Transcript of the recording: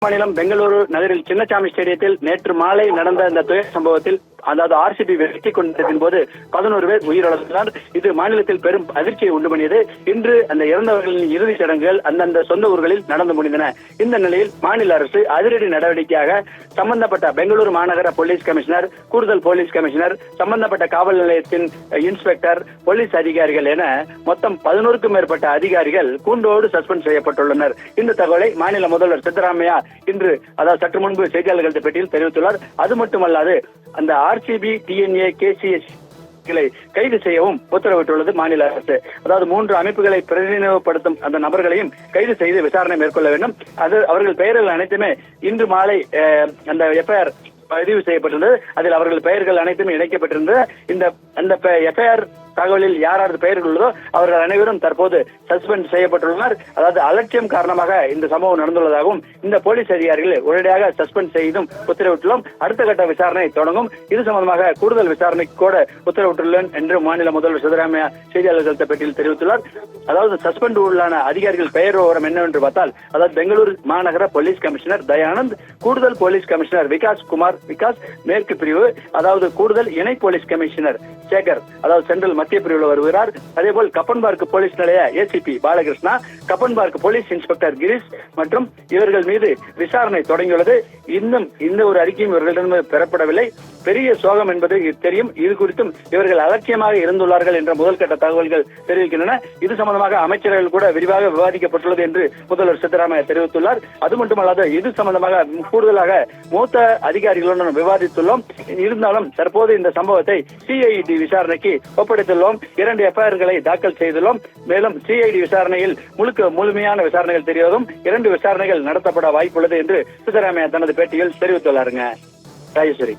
மாநிலம் பெங்களூரு நகரில் சின்னசாமி ஸ்டேடியத்தில் நேற்று மாலை நடந்த இந்த துயர சம்பவத்தில் அதாவது ஆர்சிபி வெற்றி கொண்டதின் போது 11 பேர் உயிரிழந்தனர். இது மாநிலத்தில் பெரும் அதிர்ச்சியை உண்டு பண்ணியது. இன்று அந்த இறந்தவர்களின் இறுதிச் சடங்குகள் அந்தந்த சொந்த ஊர்களில் நடந்து முடிந்தன. இந்த நிலையில் மாநில அரசு அதிரடி நடவடிக்கையாக சம்பந்தப்பட்ட பெங்களூரு மாநகர போலீஸ் கமிஷனர், கூடுதல் போலீஸ் கமிஷனர், சம்பந்தப்பட்ட காவல் நிலையத்தின் இன்ஸ்பெக்டர், போலீஸ் அதிகாரிகள் என மொத்தம் 11க்கும் மேற்பட்ட அதிகாரிகள் கூண்டோடு சஸ்பெண்ட் செய்யப்பட்டுள்ளனர். இந்த தகவலை மாநில முதல்வர் சித்தராமையா இன்று அதாவது சற்று முன்பு செய்தியாளர்கள் பேட்டியில் தெரிவித்துள்ளார். அது மட்டுமல்லாது அந்த ஆர்சிபி, டிஎன்ஏ, கேசிஎஸ் கைது செய்யவும் உத்தரவிட்டுள்ளது மாநில அரசு. அதாவது 3 அமைப்புகளை பிரதிநிதித்துவப்படுத்தும் அந்த நபர்களையும் கைது செய்து விசாரணை மேற்கொள்ள வேண்டும். அது அவர்கள் பெயர்கள் அனைத்துமே இன்று மாலை அந்த எஃப்ஐஆர் பதிவு செய்யப்பட்டிருந்தது. அதில் அவர்கள் பெயர்கள் அனைத்துமே இணைக்கப்பட்டிருந்தது. அந்த எஃப்ஐஆர் தகவலில் யாராவது பெயர்கள் உள்ளதோ அவர்கள் அனைவரும் தற்போது சஸ்பெண்ட் செய்யப்பட்டுள்ளனர். அதாவது அலட்சியம் காரணமாக இந்த சம்பவம் நடந்துள்ளதாகவும் இந்த போலீஸ் அதிகாரிகள் உடனடியாக சஸ்பெண்ட் செய்தும் உத்தரவிட்டுள்ளோம். அடுத்த கட்ட விசாரணை தொடங்கும். இது சம்பந்தமாக கூடுதல் விசாரணைக்கு கூட உத்தரவிட்டுள்ளேன் என்று மாநில முதல்வர் சித்தராமையா செய்தியாளர்கள் பேட்டியில் தெரிவித்துள்ளார். அதாவது சஸ்பெண்ட் உள்ளான அதிகாரிகள் பெயர் விவரம் என்னவென்று பார்த்தால், அதாவது பெங்களூரு மாநகர போலீஸ் கமிஷனர் தயானந்த், கூடுதல் போலீஸ் கமிஷனர் விகாஸ் மேற்கு பிரிவு, அதாவது கூடுதல் இணை போலீஸ் கமிஷனர் சேகர், அதாவது சென்ட்ரல் மத்திய பிரிவில் வருகிறார். அதேபோல் கப்பன்பார்க் போலீஸ் நிலைய ACP Balakrishna, Cubbon Park police inspector Girish மற்றும் இவர்கள் மீது விசாரணை தொடங்கியுள்ளது. இன்னும் இந்த ஒரு அறிக்கையும் இவர்களிடம் பெறப்படவில்லை. பெரிய சோகம் என்பது தெரியும். இது குறித்தும் இவர்கள் அலட்சியமாக இருந்துள்ளார்கள் என்ற முதல் கட்ட தகவல்கள் தெரிவிக்கின்றன. இது சம்பந்தமாக அமைச்சர்கள் கூட விரிவாக விவாதிக்கப்பட்டுள்ளது என்று முதல்வர் சித்தராமையா தெரிவித்துள்ளார். அது மட்டுமல்லாது இது சம்பந்தமாக கூடுதலாக மூத்த அதிகாரிகளுடன் விவாதித்துள்ளோம். இருந்தாலும் தற்போது இந்த சம்பவத்தை சிஐடி விசாரணைக்கு ஒப்படைத்துள்ளோம். 2 எஃப்ஐஆர்களை தாக்கல் செய்துள்ளோம். மேலும் சிஐடி விசாரணையில் முழுமையான விசாரணைகள் தெரிவதும் 2 விசாரணைகள் நடத்தப்பட வாய்ப்புள்ளது என்று சித்தராமையா தனது பேட்டியில் தெரிவித்துள்ளாருங்க. ராஜேஸ்வரி.